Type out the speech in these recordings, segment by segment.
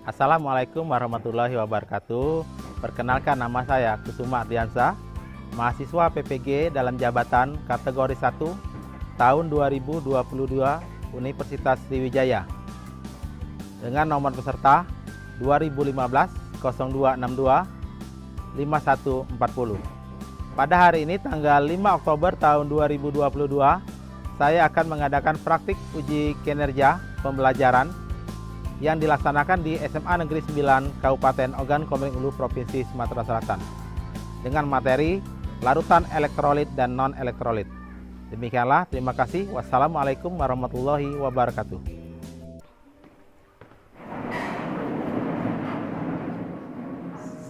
Assalamualaikum warahmatullahi wabarakatuh. Perkenalkan, nama saya Kusuma Ardiansa, mahasiswa PPG dalam jabatan kategori 1 tahun 2022 Universitas Sriwijaya dengan nomor peserta 2015-0262-5140. Pada hari ini tanggal 5 Oktober tahun 2022, saya akan mengadakan praktik uji kinerja pembelajaran yang dilaksanakan di SMA Negeri 9 Kabupaten Ogan Komering Ulu Provinsi Sumatera Selatan dengan materi larutan elektrolit dan non-elektrolit. Demikianlah, terima kasih. Wassalamualaikum warahmatullahi wabarakatuh.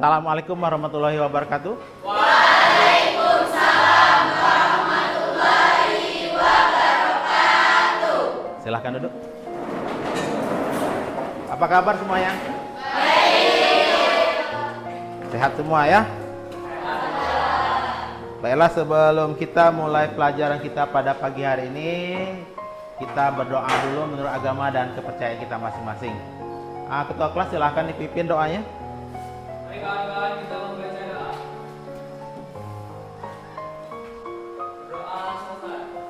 Assalamualaikum warahmatullahi wabarakatuh. Waalaikumsalam warahmatullahi wabarakatuh. Silahkan duduk. Apa kabar semuanya? Baik. Sehat semua ya? Baiklah, sebelum kita mulai pelajaran kita pada pagi hari ini, kita berdoa dulu menurut agama dan kepercayaan kita masing-masing. Ketua kelas silahkan dipimpin doanya. Mari kawan-kawan kita membaca doa. Doa selesai.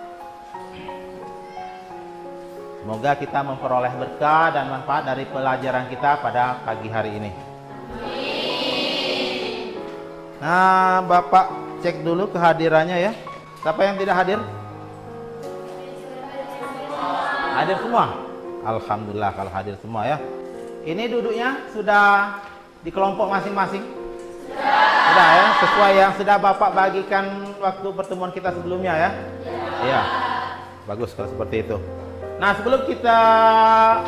Semoga kita memperoleh berkah dan manfaat dari pelajaran kita pada pagi hari ini. Nah, Bapak cek dulu kehadirannya ya. Siapa yang tidak hadir? Hadir semua? Alhamdulillah kalau hadir semua ya. Ini duduknya sudah di kelompok masing-masing? Sudah ya, sesuai yang sudah Bapak bagikan waktu pertemuan kita sebelumnya ya? Iya. Bagus kalau seperti itu. Nah, sebelum kita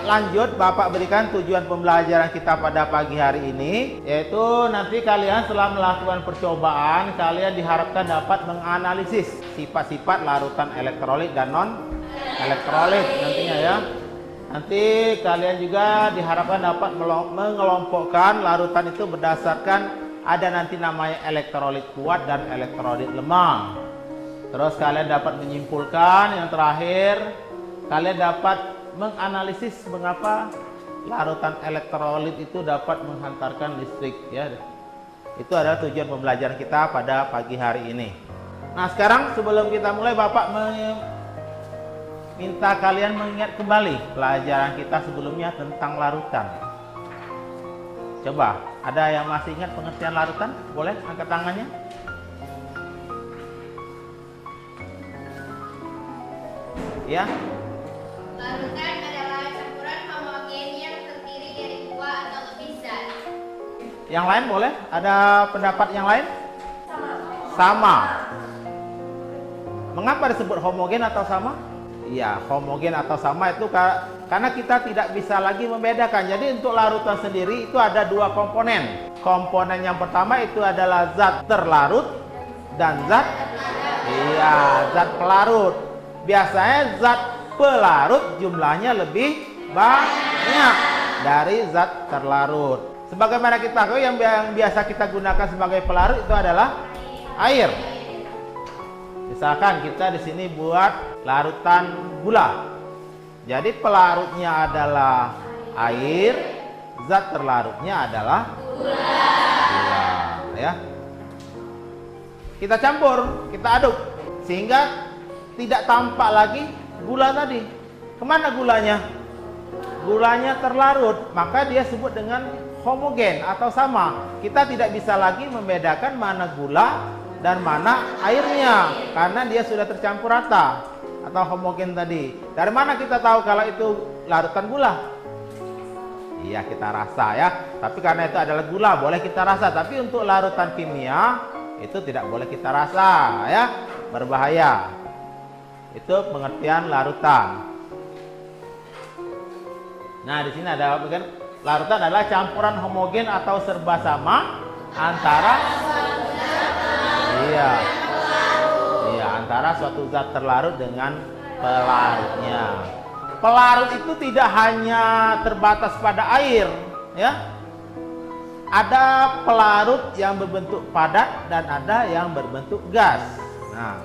lanjut, Bapak berikan tujuan pembelajaran kita pada pagi hari ini, yaitu nanti kalian setelah melakukan percobaan, kalian diharapkan dapat menganalisis sifat-sifat larutan elektrolit dan non-elektrolit nantinya ya. Nanti kalian juga diharapkan dapat mengelompokkan larutan itu berdasarkan ada nanti namanya elektrolit kuat dan elektrolit lemah. Terus kalian dapat menyimpulkan yang terakhir, kalian dapat menganalisis mengapa larutan elektrolit itu dapat menghantarkan listrik ya. Itu adalah tujuan pembelajaran kita pada pagi hari ini. Nah, sekarang sebelum kita mulai, Bapak minta kalian mengingat kembali pelajaran kita sebelumnya tentang larutan. Coba, ada yang masih ingat pengertian larutan? Boleh angkat tangannya? Ya. Larutan adalah campuran homogen yang terdiri dari dua atau lebih zat. Yang lain boleh? Ada pendapat yang lain? Sama. Mengapa disebut homogen atau sama? Iya, homogen atau sama itu karena kita tidak bisa lagi membedakan. Jadi untuk larutan sendiri itu ada dua komponen. Komponen yang pertama itu adalah zat terlarut dan zat pelarut. Biasanya zat pelarut jumlahnya lebih banyak dari zat terlarut. Sebagaimana kita tahu, yang biasa kita gunakan sebagai pelarut itu adalah air. Misalkan kita di sini buat larutan gula. Jadi pelarutnya adalah air, zat terlarutnya adalah gula, ya. Kita campur, kita aduk sehingga tidak tampak lagi gula tadi. Kemana gulanya? Gulanya terlarut, maka dia sebut dengan homogen atau sama. Kita tidak bisa lagi membedakan mana gula dan mana airnya karena dia sudah tercampur rata atau homogen tadi. Dari mana kita tahu kalau itu larutan gula? Iya, kita rasa ya. Tapi karena itu adalah gula, boleh kita rasa. Tapi untuk larutan kimia itu tidak boleh kita rasa ya, berbahaya. Itu pengertian larutan. Nah, di sini ada bagian larutan adalah campuran homogen atau serba sama antara antara suatu zat terlarut dengan pelarutnya. Pelarut itu tidak hanya terbatas pada air, ya. Ada pelarut yang berbentuk padat dan ada yang berbentuk gas. Nah,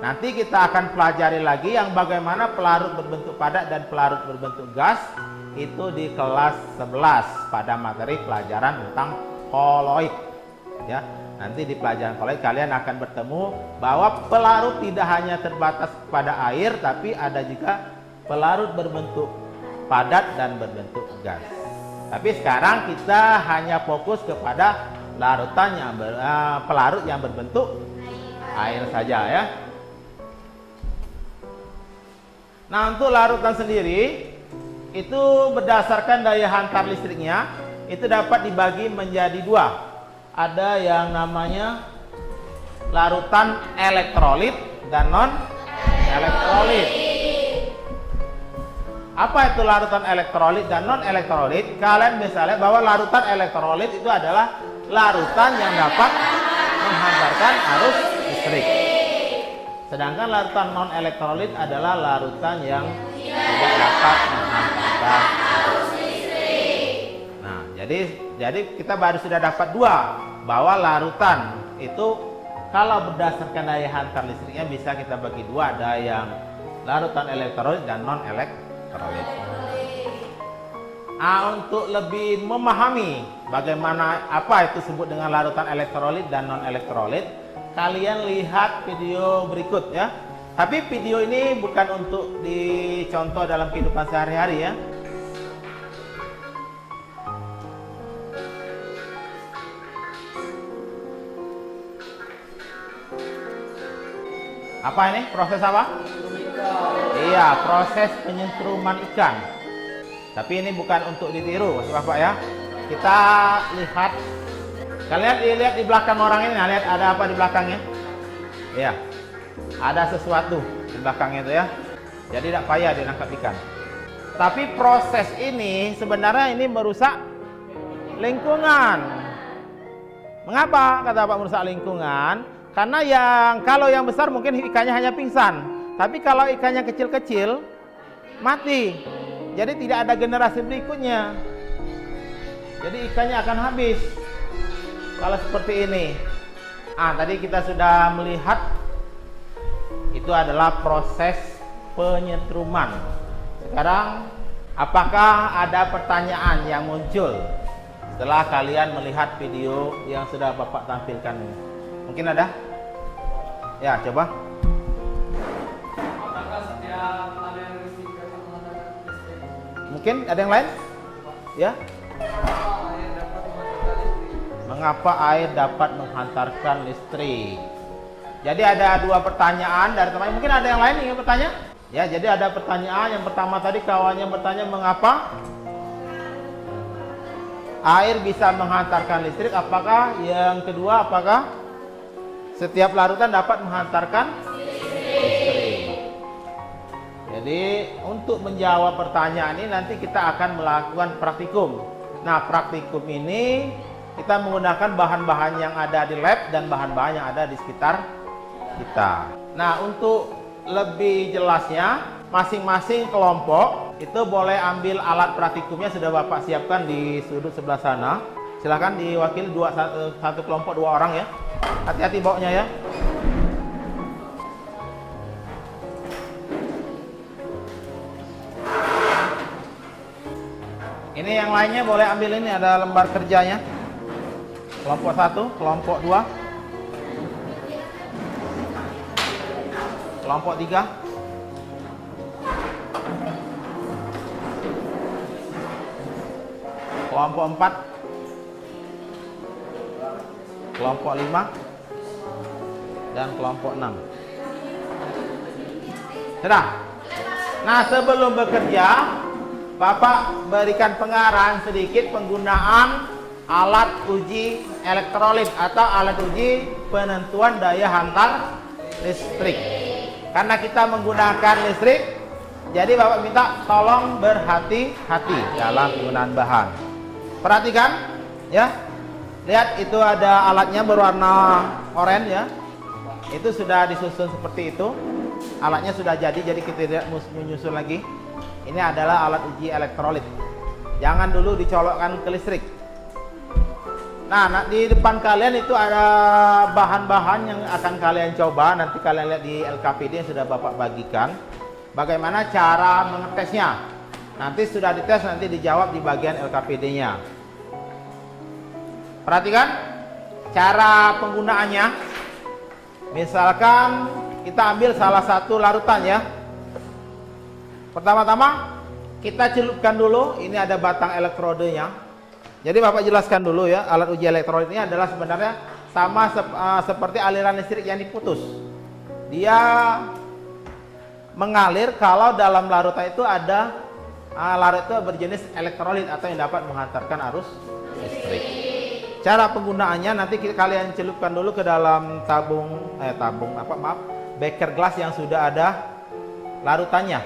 nanti kita akan pelajari lagi yang bagaimana pelarut berbentuk padat dan pelarut berbentuk gas itu di kelas 11 pada materi pelajaran tentang koloid. Ya, nanti di pelajaran koloid kalian akan bertemu bahwa pelarut tidak hanya terbatas pada air, tapi ada juga pelarut berbentuk padat dan berbentuk gas. Tapi sekarang kita hanya fokus kepada larutan yang pelarut yang berbentuk air saja ya. Nah, untuk larutan sendiri itu berdasarkan daya hantar listriknya itu dapat dibagi menjadi dua. Ada yang namanya larutan elektrolit dan non elektrolit. Apa itu larutan elektrolit dan non elektrolit? Kalian bisa lihat bahwa larutan elektrolit itu adalah larutan yang dapat menghantarkan arus listrik. Sedangkan larutan non elektrolit adalah larutan yang tidak dapat menghantarkan arus listrik. Nah, jadi kita baru sudah dapat dua, bahwa larutan itu kalau berdasarkan daya hantar listriknya bisa kita bagi dua, ada yang larutan elektrolit dan non elektrolit. Untuk lebih memahami bagaimana apa itu disebut dengan larutan elektrolit dan non elektrolit, kalian lihat video berikut ya. Tapi video ini bukan untuk dicontoh dalam kehidupan sehari-hari ya. Apa ini? Proses apa? Iya, proses penyentruman ikan. Tapi ini bukan untuk ditiru, Bapak ya. Kita lihat. Kalian lihat di belakang orang ini, lihat ada apa di belakangnya? Iya. Ada sesuatu di belakangnya itu ya. Jadi tidak payah dia nangkap ikan. Tapi proses ini sebenarnya ini merusak lingkungan. Mengapa kata Pak merusak lingkungan? Karena kalau yang besar mungkin ikannya hanya pingsan. Tapi kalau ikannya kecil-kecil mati. Jadi tidak ada generasi berikutnya. Jadi ikannya akan habis. Kalau seperti ini. Tadi kita sudah melihat itu adalah proses penyentruman. Sekarang apakah ada pertanyaan yang muncul setelah kalian melihat video yang sudah Bapak tampilkan ini? Mungkin ada? Ya, coba. Apakah setiap aliran listrik dapat menghantarkan listrik? Mungkin ada yang lain? Ya. Mengapa air dapat menghantarkan listrik? Mengapa air dapat menghantarkan listrik? Jadi ada dua pertanyaan dari teman. Mungkin ada yang lain yang bertanya? Ya, jadi ada pertanyaan. Yang pertama tadi kawannya bertanya mengapa air bisa menghantarkan listrik. Apakah yang kedua, apakah setiap larutan dapat menghantarkan listrik? Jadi untuk menjawab pertanyaan ini nanti kita akan melakukan praktikum. Nah, praktikum ini kita menggunakan bahan-bahan yang ada di lab dan bahan-bahan yang ada di sekitar kita. Nah, untuk lebih jelasnya, masing-masing kelompok itu boleh ambil alat praktikumnya sudah Bapak siapkan di sudut sebelah sana. Silakan diwakili satu kelompok 2 orang ya. Hati-hati bawanya ya. Ini yang lainnya boleh ambil, ini ada lembar kerjanya. Kelompok 1, kelompok 2, kelompok 3, kelompok 4, kelompok 5, dan kelompok 6. Sudah? Nah, sebelum bekerja, Bapak berikan pengarahan sedikit penggunaan alat uji elektrolit atau alat uji penentuan daya hantar listrik. Karena kita menggunakan listrik, jadi Bapak minta tolong berhati-hati dalam penggunaan bahan. Perhatikan ya. Lihat itu ada alatnya berwarna oranye ya. Itu sudah disusun seperti itu. Alatnya sudah jadi kita tidak menyusun lagi. Ini adalah alat uji elektrolit. Jangan dulu dicolokkan ke listrik. Nah, di depan kalian itu ada bahan-bahan yang akan kalian coba. Nanti kalian lihat di LKPD yang sudah Bapak bagikan. Bagaimana cara mengetesnya. Nanti sudah dites, nanti dijawab di bagian LKPD-nya. Perhatikan cara penggunaannya. Misalkan kita ambil salah satu larutan ya. Pertama-tama kita celupkan dulu. Ini ada batang elektrodenya. Jadi Bapak jelaskan dulu ya, alat uji elektrolit ini adalah sebenarnya sama seperti aliran listrik yang diputus. Dia mengalir kalau dalam larutan itu ada larut itu berjenis elektrolit atau yang dapat menghantarkan arus listrik. Cara penggunaannya nanti kalian celupkan dulu ke dalam beker gelas yang sudah ada larutannya.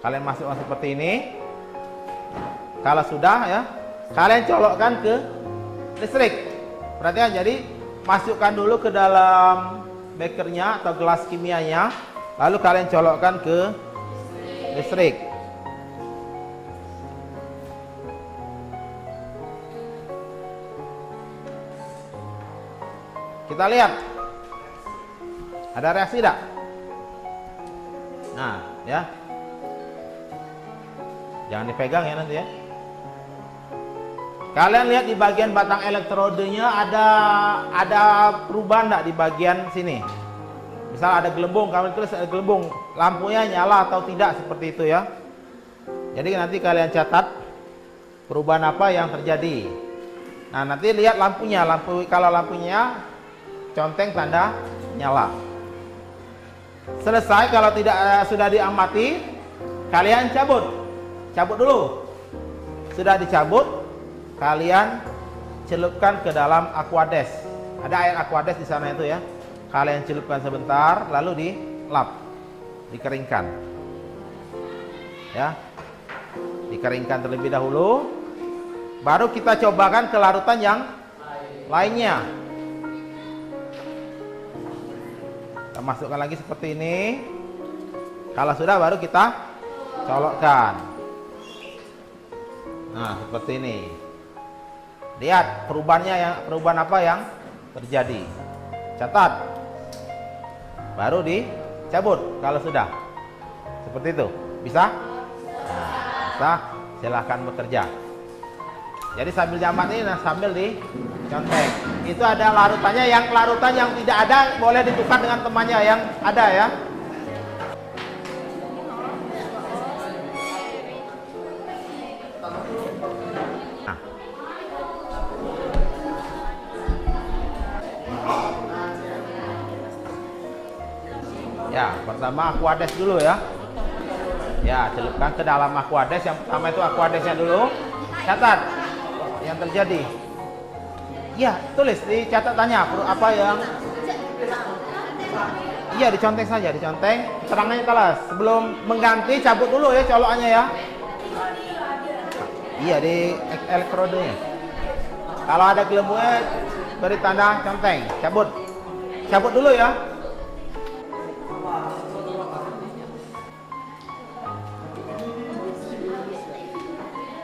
Kalian masukkan seperti ini. Kalau sudah ya, kalian colokkan ke listrik. Perhatikan, jadi masukkan dulu ke dalam bekernya atau gelas kimianya, lalu kalian colokkan ke listrik. Kita lihat, ada reaksi tidak? Nah, ya, jangan dipegang ya nanti ya. Kalian lihat di bagian batang elektrodenya ada perubahan enggak di bagian sini? Misal ada gelembung, kalian tulis ada gelembung, lampunya nyala atau tidak seperti itu ya. Jadi nanti kalian catat perubahan apa yang terjadi. Nah, nanti lihat lampunya, kalau lampunya conteng tanda nyala. Selesai, kalau tidak sudah diamati, kalian cabut dulu. Sudah dicabut, kalian celupkan ke dalam aquades. Ada air aquades di sana itu ya. Kalian celupkan sebentar, lalu dilap, dikeringkan. Ya, dikeringkan terlebih dahulu. Baru kita cobakan ke larutan yang lainnya. Kita masukkan lagi seperti ini. Kalau sudah, baru kita colokkan. Nah, seperti ini. Lihat perubahan apa yang terjadi. Catat. Baru dicabut kalau sudah. Seperti itu. Bisa? Bisa. Silahkan bekerja. Jadi sambil nyaman ini, sambil dicontek. Itu ada larutannya, larutan yang tidak ada boleh ditukar dengan temannya yang ada ya. Nah. Ya, pertama aquades dulu ya. Ya, celupkan ke dalam aquades. Yang pertama itu aquadesnya dulu. Catat yang terjadi. Ya, tulis di catatannya apa yang. Iya, diconteng saja, diconteng. Keterangannya telas. Sebelum mengganti, cabut dulu ya colokannya ya. Iya, di elektrodenya. Kalau ada gelembungnya, beri tanda conteng. Cabut dulu ya.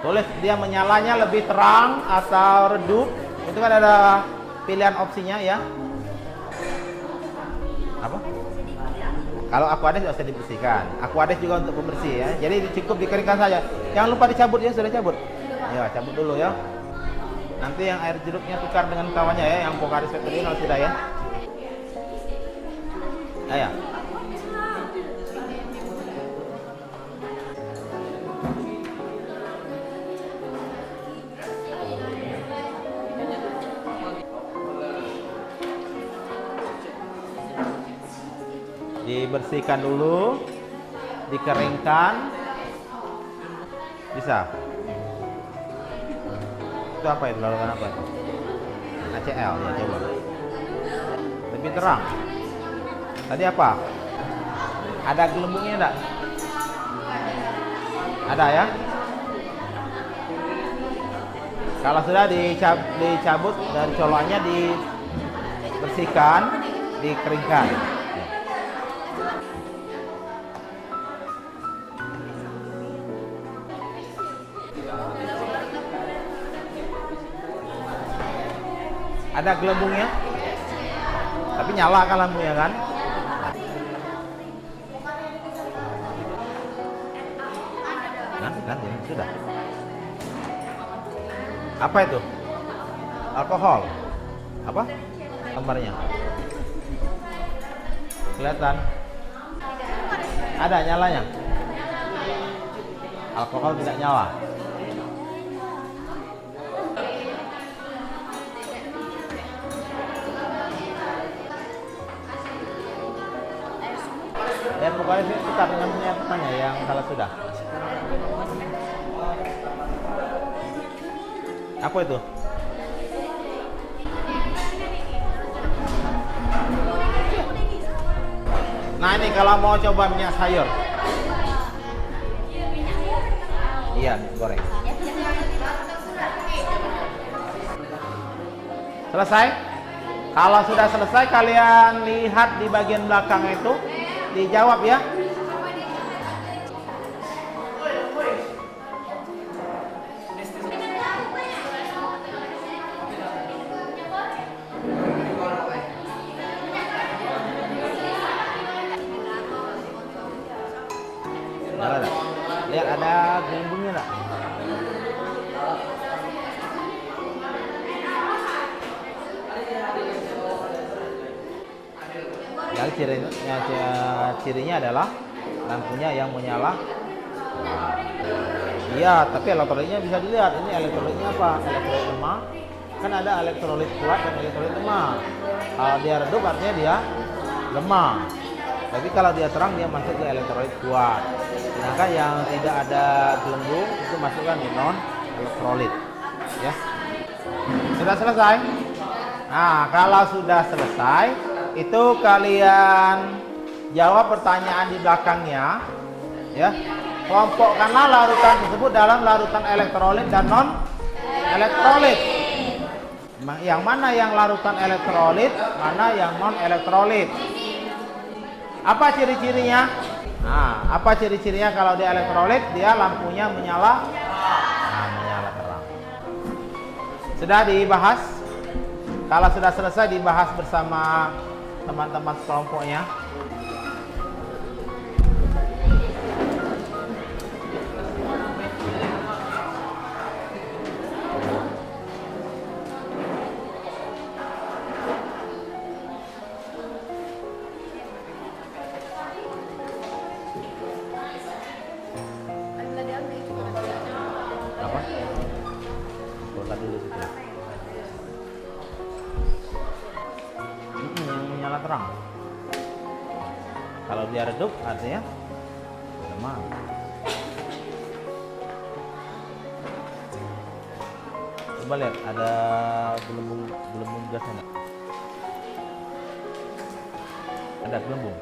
Tulis dia menyalanya lebih terang atau redup. Itu kan ada pilihan opsinya ya. Apa? Kalau aquades tidak usah dibersihkan. Aquades juga untuk pembersih ya. Jadi cukup dikeringkan saja. Jangan lupa dicabut ya, sudah cabut. Ya, cabut dulu ya. Nanti yang air jeruknya tukar dengan kawannya ya, yang Pocari Sweat tadi kalau sudah ya. Ya. Dibersihkan dulu, dikeringkan, bisa. Itu apa itu, larutan apa itu? HCl ya, coba. Lebih terang. Tadi apa? Ada gelembungnya enggak? Ada ya? Kalau sudah dicabut dari colokannya, dibersihkan, dikeringkan. Ada gelembungnya, tapi nyala kan lampunya kan. Kan ya, sudah. Apa itu? Alkohol. Apa? Gambarnya. Kelihatan? Ada nyalanya? Alkohol tidak nyala. Ya pokoknya kita dengan pertanyaan yang salah sudah. Apa itu? Nah ini kalau mau coba minyak sayur. Iya, goreng. Selesai? Kalau sudah selesai kalian lihat di bagian belakang itu, dijawab ya. Ada. Lihat ada gelembungnya enggak? Jadi cirinya adalah lampunya yang menyala. Iya, tapi elektrolitnya bisa dilihat. Ini elektrolitnya apa? Elektrolit lemah. Kan ada elektrolit kuat dan elektrolit lemah. Kalau dia redup artinya dia lemah. Tapi kalau dia terang dia masuk ke elektrolit kuat. Sedangkan yang tidak ada gelembung itu masukkan di non elektrolit. Ya. Sudah selesai? Nah, kalau sudah selesai, itu kalian jawab pertanyaan di belakangnya, ya. Kelompokkanlah larutan tersebut dalam larutan elektrolit dan non elektrolit. Yang mana yang larutan elektrolit, mana yang non elektrolit. Apa ciri-cirinya? Nah, apa ciri-cirinya kalau dia elektrolit? Dia lampunya menyala, menyala terang. Sudah dibahas? Kalau sudah selesai dibahas bersama teman-teman sekelompoknya. Apa? Buka dulu situ. Yang menyala terang. Kalau dia redup artinya lemah. Coba lihat ada gelembung gas enggak? Ada gelembung.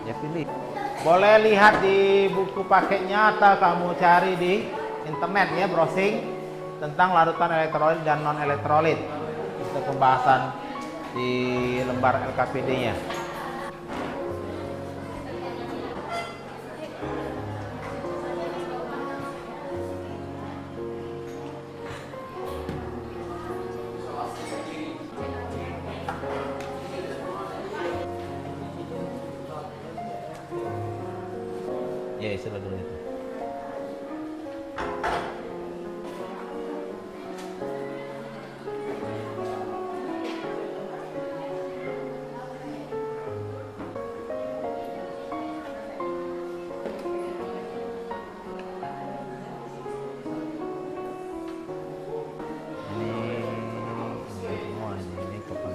Ya pilih. Boleh lihat di buku paketnya atau kamu cari di internet ya, browsing tentang larutan elektrolit dan non elektrolit. Itu pembahasan di lembar LKPD-nya. Ya, istilah dulu itu. Ini kapan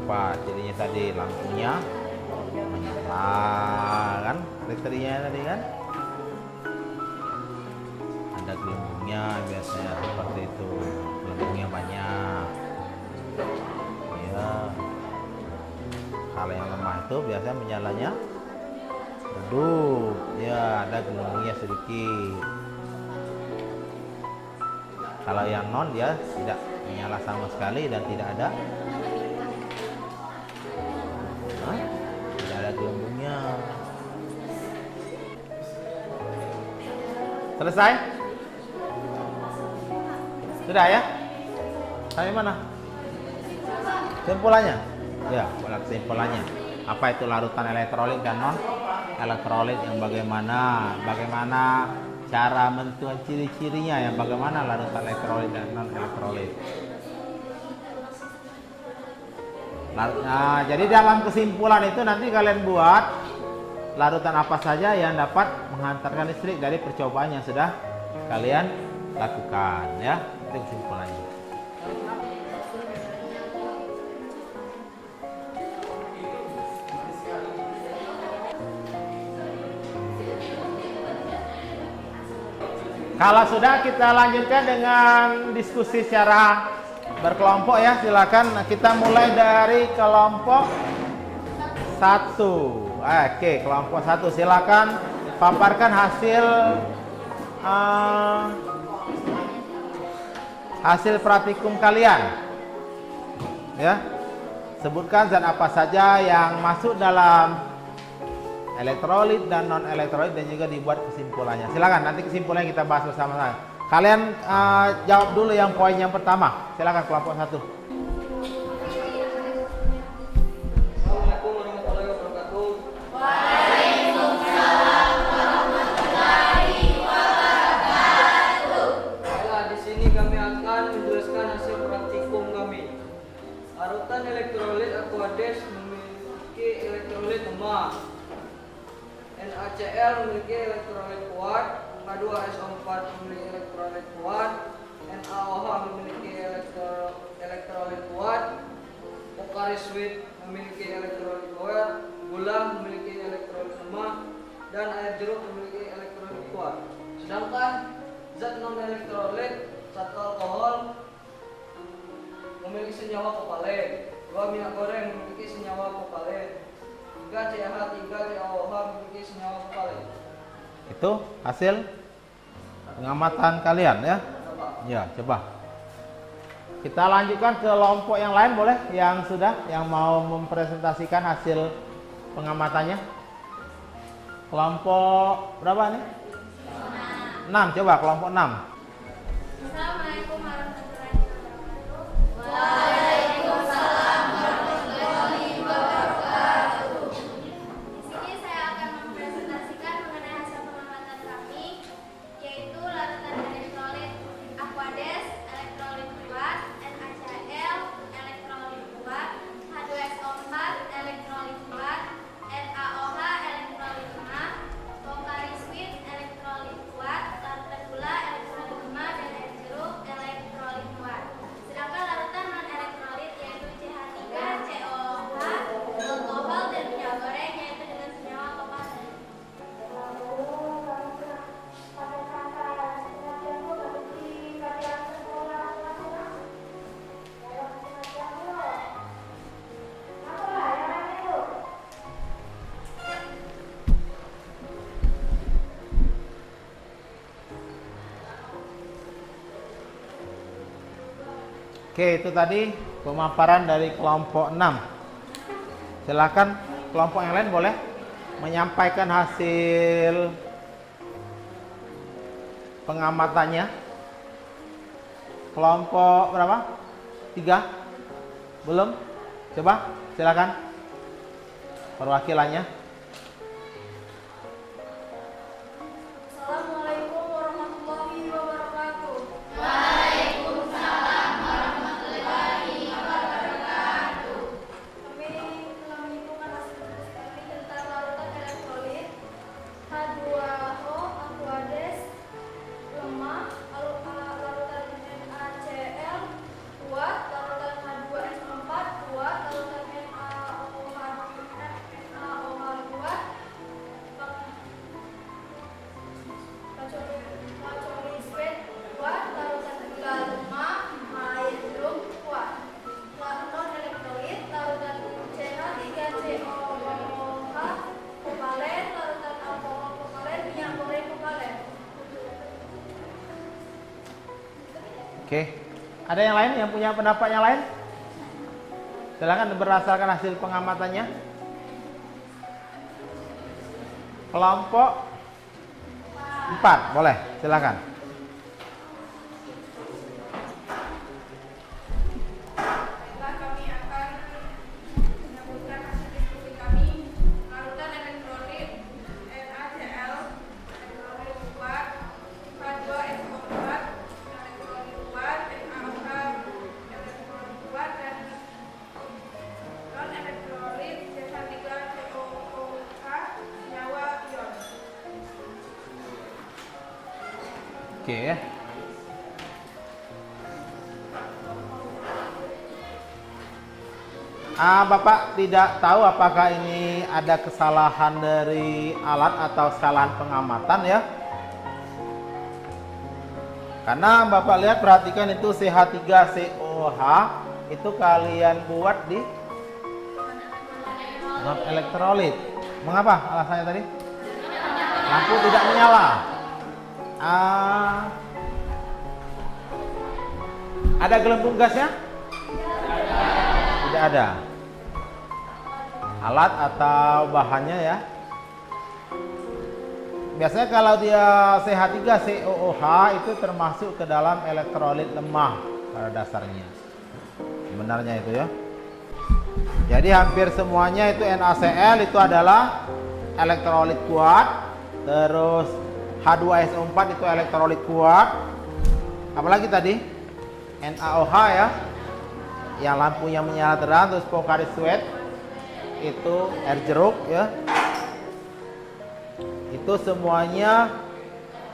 apa cirinya tadi? Lampunya menyala kan, kriterianya tadi kan, ada gelembungnya biasanya seperti itu, gelembungnya banyak ya. Kalau yang lemah itu biasanya menyalanya redup ya, ada gelembungnya sedikit. Kalau yang non dia tidak menyala sama sekali dan tidak ada gelembungnya. Selesai? Sudah ya? Sampai mana? Kesimpulannya? Ya, kesimpulannya. Apa itu larutan elektrolit dan non elektrolit, yang bagaimana cara menentukan ciri-cirinya, yang bagaimana larutan elektrolit dan non elektrolit. Nah, jadi dalam kesimpulan itu nanti kalian buat larutan apa saja yang dapat menghantarkan listrik dari percobaan yang sudah kalian lakukan, ya. Itu kesimpulannya. Kalau sudah, kita lanjutkan dengan diskusi secara berkelompok ya. Silakan kita mulai dari kelompok 1. Oke, kelompok 1 silakan paparkan hasil praktikum kalian. Ya. Sebutkan zat apa saja yang masuk dalam elektrolit dan non elektrolit dan juga dibuat kesimpulannya. Silakan, nanti kesimpulannya kita bahas bersama-sama. Kalian jawab dulu yang poin yang pertama. Silakan kelompok 1. Assalamualaikum warahmatullahi wabarakatuh. Baiklah, di sini kami akan menjelaskan hasil praktikum kami. Larutan elektrolit Aquades memiliki elektrolit lemah. NaCl memiliki elektrolit kuat, H2SO4 memiliki elektrolit kuat, NaOH memiliki elektrolit kuat, Pocari Sweat memiliki elektrolit kuat, gula memiliki elektrolit lemah, dan air jeruk memiliki elektrolit kuat. Sedangkan zat non elektrolit, satu alkohol memiliki senyawa kopalen, 2 minyak goreng memiliki senyawa kopalen, 3 CH3 CaOH memiliki senyawa kopalen. Itu hasil pengamatan kalian ya. Ya, coba. Kita lanjutkan ke kelompok yang lain boleh, yang mau mempresentasikan hasil pengamatannya. Kelompok berapa nih? 6. Coba kelompok 6. Assalamualaikum warahmatullahi wabarakatuh. Waalaikumsalam warahmatullahi wabarakatuh. Di sini saya akan mempresentasikan mengenai hasil pengamatan kami, yaitu larutan elektrolit Aquades, elektrolit kuat, NaCl, elektrolit kuat, H2SO4, elektrolit kuat, NaOH, elektrolit lemah, Pocari Sweat, elektrolit kuat, larutan gula, elektrolit lemah, dan air jeruk, elektrolit kuat. Sedangkan larutan non elektrolit yaitu CH3, COH, alkohol, dan minyak goreng yaitu dengan senyawa kopalen. Oke, itu tadi pemaparan dari kelompok 6. Silakan kelompok yang lain boleh menyampaikan hasil pengamatannya. Kelompok berapa? 3? Belum? Coba, silakan perwakilannya. Assalamualaikum warahmatullahi wabarakatuh. Kami telah menyimpulkan hasil diskusi kami tentang larutan elektrolit H2O, Aquades, lemah, larutan NaCl, kuat, larutan H2SO4, kuat, larutan NaOH kuat, Pocari Sweat kuat, larutan gula lemah, air jeruk kuat. Non elektrolit, larutan CH3 COH kopalen, larutan alkohol kopalen, minyak goreng kopalen. Oke. Ada yang lain yang punya pendapat yang lain? Silakan berdasarkan hasil pengamatannya. Kelompok 4, boleh. Silakan. Baiklah, kami akan menyebutkan hasil diskusi kami Oke. Bapak tidak tahu apakah ini ada kesalahan dari alat atau kesalahan pengamatan ya. Karena Bapak lihat, perhatikan itu CH3COH itu kalian buat di non elektrolit. Mengapa alasannya tadi? Lampu tidak menyala. Ada gelembung gasnya? Tidak ada. Alat atau bahannya ya. Biasanya kalau dia CH3COOH itu termasuk ke dalam elektrolit lemah pada dasarnya. Sebenarnya itu ya. Jadi hampir semuanya itu NaCl itu adalah elektrolit kuat. Terus H2SO4 itu elektrolit kuat. Apalagi tadi? NaOH ya. Yang lampunya menyala terang. Terus Pocari Sweat itu air jeruk ya. Itu semuanya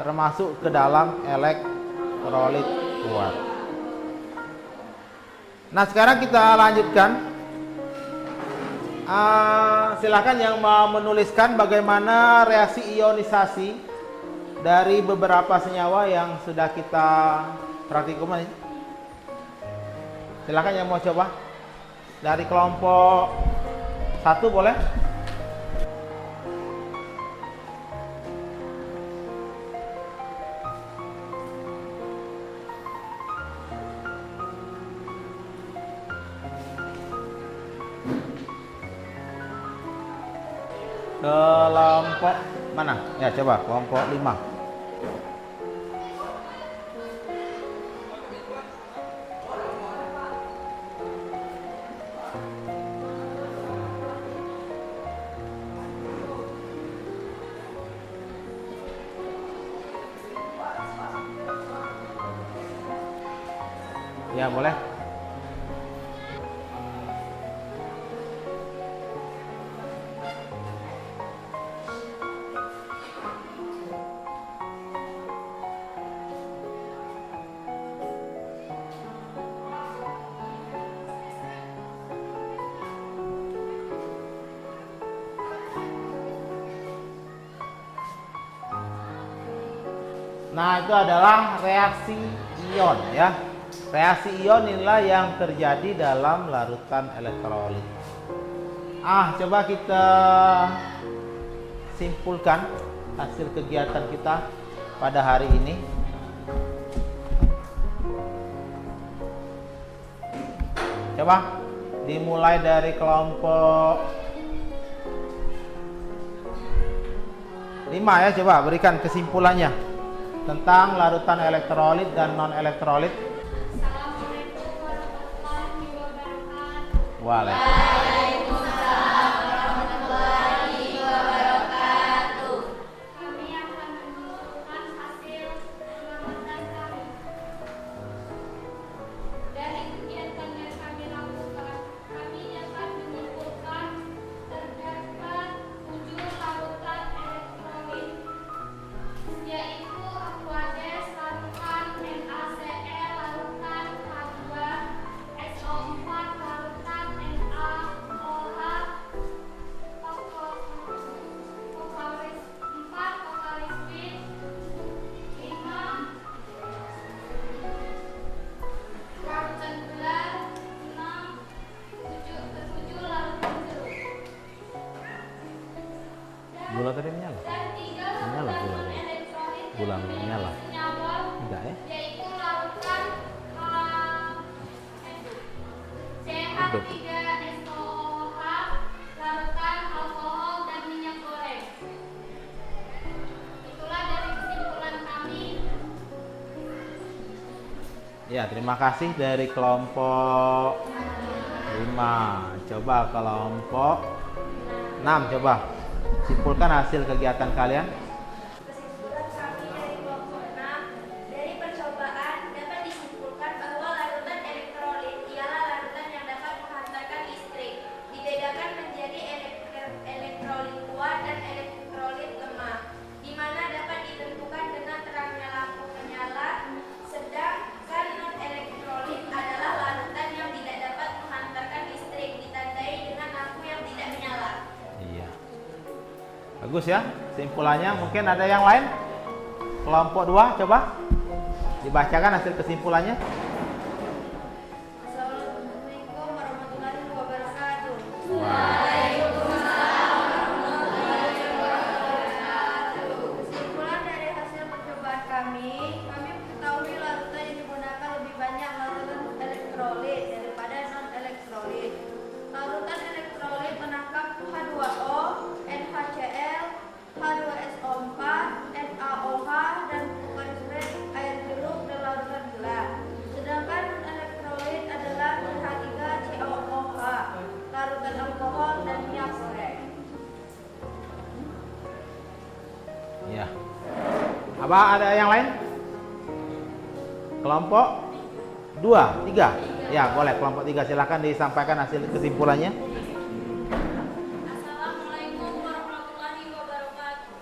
termasuk ke dalam elektrolit kuat. Nah, sekarang kita lanjutkan. Silakan yang mau menuliskan bagaimana reaksi ionisasi dari beberapa senyawa yang sudah kita praktikum ini. Silakan yang mau coba. Dari kelompok 1 boleh? Kelompok mana? Ya, coba kelompok 5. Ya, boleh. Nah, itu adalah reaksi ion ya. Reaksi ion inilah yang terjadi dalam larutan elektrolit. Coba kita simpulkan hasil kegiatan kita pada hari ini. Coba dimulai dari kelompok 5 ya, coba berikan kesimpulannya tentang larutan elektrolit dan non elektrolit. Assalamualaikum warahmatullahi wabarakatuh. Waalaikumsalam. Kami akan menunjukkan hasil pengamatan kami. Dari kegiatan yang kami lakukan, kami dapat menyimpulkan terdapat 7 larutan elektrolit, yaitu Aquades, larutan NaCl, larutan H2SO4, larutan NaOH, Pocari 4, Pocari Sweat 5, larutan gula 6, 7 larutan jeruk. Gula tadi menyala? Dan 3 Menyala larutan gula. non-elektrolit Gula yang memiliki menyala. senyawa, Enggak ya? yaitu larutan CH3SOH, larutan alkohol dan minyak goreng. Itulah dari kesimpulan kami. Ya, terima kasih dari kelompok 5. Coba kelompok 6, coba simpulkan hasil kegiatan kalian. Kesimpulan kami dari kelompok 6, dari percobaan dapat disimpulkan bahwa larutan elektrolit ialah larutan yang dapat menghantarkan listrik. Dibedakan menjadi elektrolit kuat dan elektrolit lemah, di mana dapat ditentukan dengan terangnya lampu menyala Bagus ya. Kesimpulannya mungkin ada yang lain? Kelompok 2 coba dibacakan hasil kesimpulannya. Assalamualaikum warahmatullahi wabarakatuh. Kesimpulan dari hasil percobaan kami mengetahui larutan yang digunakan lebih banyak larutan elektrolit daripada non-elektrolit. Larutan elektrolit menangkap H2O, NaCl, H2SO4, NaOH, dan polarisasi air jeruk dan larutan gelap. Sedangkan non-elektrolit adalah H3COOH, larutan alkohol, dan minyak goreng. Ya. Apa ada yang lain? Kelompok 2, 3. Ya, boleh kelompok 3 silakan disampaikan hasil kesimpulannya. Assalamualaikum warahmatullahi wabarakatuh.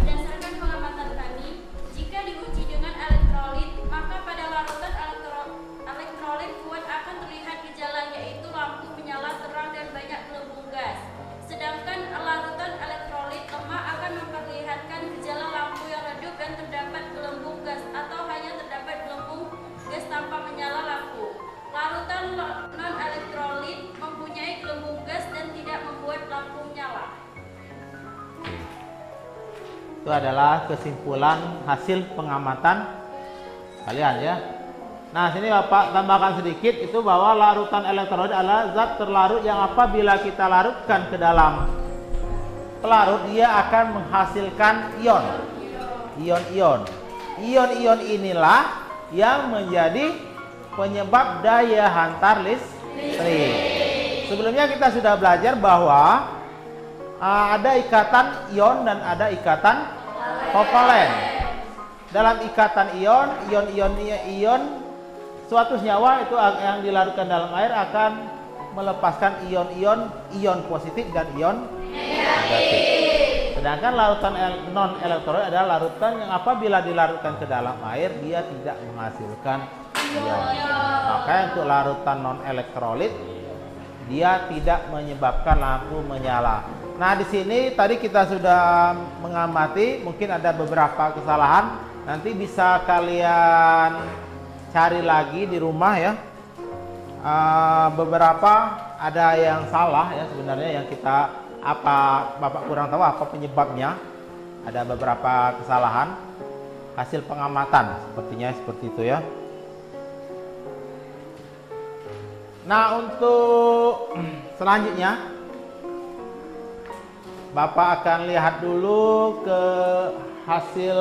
Berdasarkan pengamatan kami, jika diuji dengan elektrolit, maka pada larutan elektrolit kuat akan terlihat gejala, yaitu lampu menyala terang dan banyak gelembung gas. Sedangkan larutan elektrolit lemah akan memperlihatkan gejala lampu yang redup dan terdapat gelembung gas atau hanya terdapat gelembung gas tanpa menyala lampu. Larutan non-elektrolit mempunyai gelembung gas dan tidak membuat lampu menyala. Itu adalah kesimpulan hasil pengamatan kalian ya. Nah, sini Bapak tambahkan sedikit itu bahwa larutan elektrolit adalah zat terlarut yang apabila kita larutkan ke dalam pelarut dia akan menghasilkan ion. Ion-ion. Ion-ion inilah yang menjadi penyebab daya hantar listrik. Sebelumnya kita sudah belajar bahwa ada ikatan ion dan ada ikatan kovalen. Dalam ikatan ion, suatu senyawa itu yang dilarutkan dalam air akan melepaskan ion positif dan ion negatif. Sedangkan larutan non-elektrolit adalah larutan yang apabila dilarutkan ke dalam air dia tidak menghasilkan ion. Makanya untuk larutan non-elektrolit dia tidak menyebabkan lampu menyala. Nah, di sini tadi kita sudah mengamati mungkin ada beberapa kesalahan. Nanti bisa kalian cari lagi di rumah ya. Beberapa ada yang salah ya sebenarnya, yang kita Bapak kurang tahu apa penyebabnya. Ada beberapa kesalahan hasil pengamatan sepertinya seperti itu ya. Nah, untuk selanjutnya Bapak akan lihat dulu ke hasil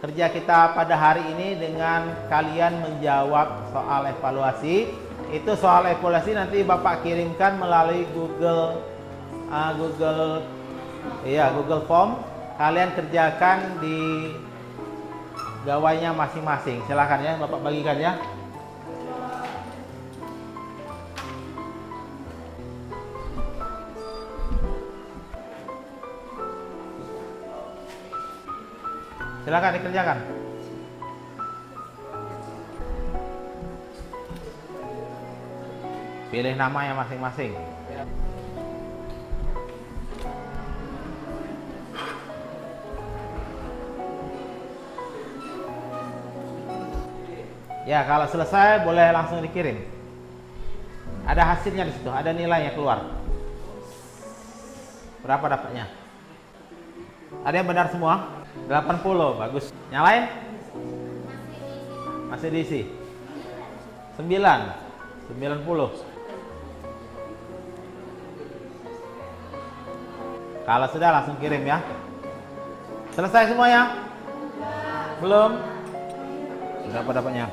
kerja kita pada hari ini dengan kalian menjawab soal evaluasi. Itu soal evaluasi nanti Bapak kirimkan melalui Google Form. Kalian kerjakan di gawainya masing-masing. Silakan ya Bapak bagikan ya. Silakan dikerjakan. Pilih namanya masing-masing. Ya, kalau selesai boleh langsung dikirim. Ada hasilnya di situ, ada nilainya keluar. Berapa dapatnya? Ada yang benar semua? 80, bagus. Yang lain? Masih diisi. 90. Kalau sudah langsung kirim ya. Selesai semuanya? Belum? Berapa dapatnya?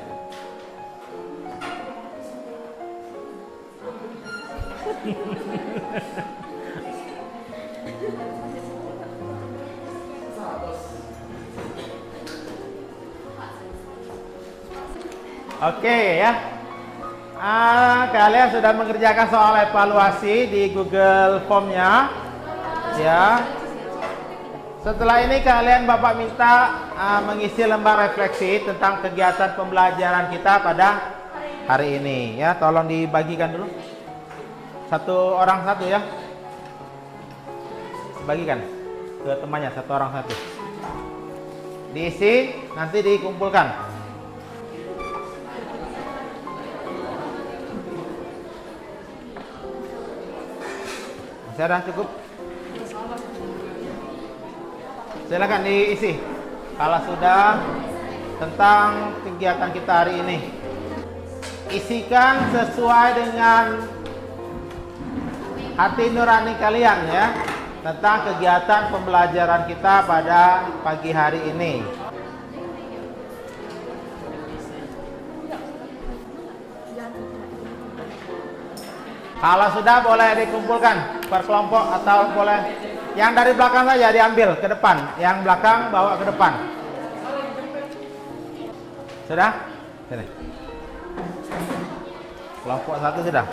Oke ya. Kalian sudah mengerjakan soal evaluasi di Google Form-nya. Ya. Setelah ini kalian Bapak minta mengisi lembar refleksi tentang kegiatan pembelajaran kita pada hari ini ya. Tolong dibagikan dulu. Satu orang satu ya. Bagikan ke temannya, satu orang satu. Diisi, nanti dikumpulkan. Masih ada cukup? Silakan diisi. Kalau sudah tentang kegiatan kita hari ini, isikan sesuai dengan hati nurani kalian ya, tentang kegiatan pembelajaran kita pada pagi hari ini. Kalau sudah boleh dikumpulkan per kelompok atau boleh yang dari belakang saja diambil ke depan, yang belakang bawa ke depan. Sudah? Sini. Kelompok satu sudah.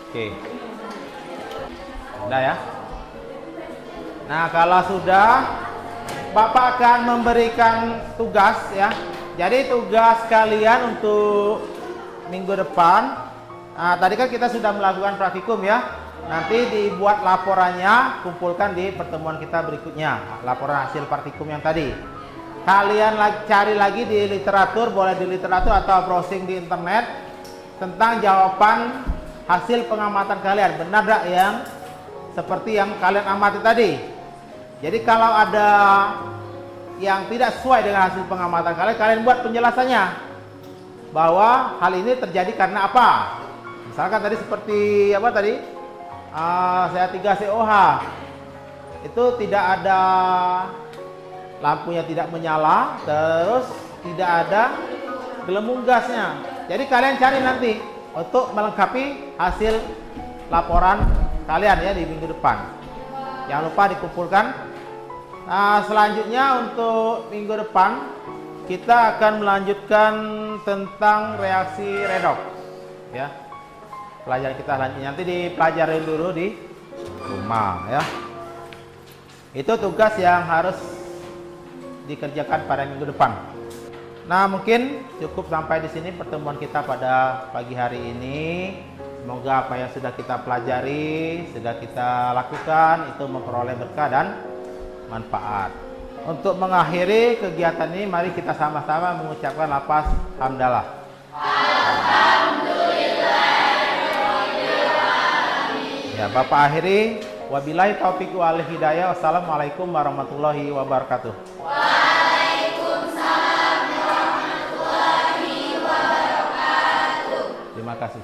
Oke. Sudah ya. Nah, kalau sudah, Bapak akan memberikan tugas ya. Jadi tugas kalian untuk minggu depan, nah, tadi kan kita sudah melakukan praktikum ya. Nanti dibuat laporannya, kumpulkan di pertemuan kita berikutnya. Laporan hasil praktikum yang tadi. Kalian cari lagi di literatur, boleh di literatur atau browsing di internet tentang jawaban hasil pengamatan kalian. Benar gak yang seperti yang kalian amati tadi? Jadi kalau ada yang tidak sesuai dengan hasil pengamatan kalian, kalian buat penjelasannya bahwa hal ini terjadi karena apa. Misalkan tadi seperti apa tadi, saya 3 COH itu tidak ada lampunya, tidak menyala, terus tidak ada gelembung gasnya. Jadi kalian cari nanti untuk melengkapi hasil laporan kalian ya di minggu depan. Jangan lupa dikumpulkan. Nah, selanjutnya untuk minggu depan kita akan melanjutkan tentang reaksi redoks ya. Pelajaran kita lanjut nanti dipelajari dulu di rumah ya. Itu tugas yang harus dikerjakan pada minggu depan. Nah, mungkin cukup sampai di sini pertemuan kita pada pagi hari ini. Semoga apa yang sudah kita pelajari, sudah kita lakukan itu memperoleh berkah dan manfaat. Untuk mengakhiri kegiatan ini, mari kita sama-sama mengucapkan lafaz hamdalah. Ya, Bapak akhiri. Wabillahi taufiq wal hidayah. Wassalamualaikum warahmatullahi wabarakatuh. Waalaikumsalam warahmatullahi wabarakatuh. Terima kasih.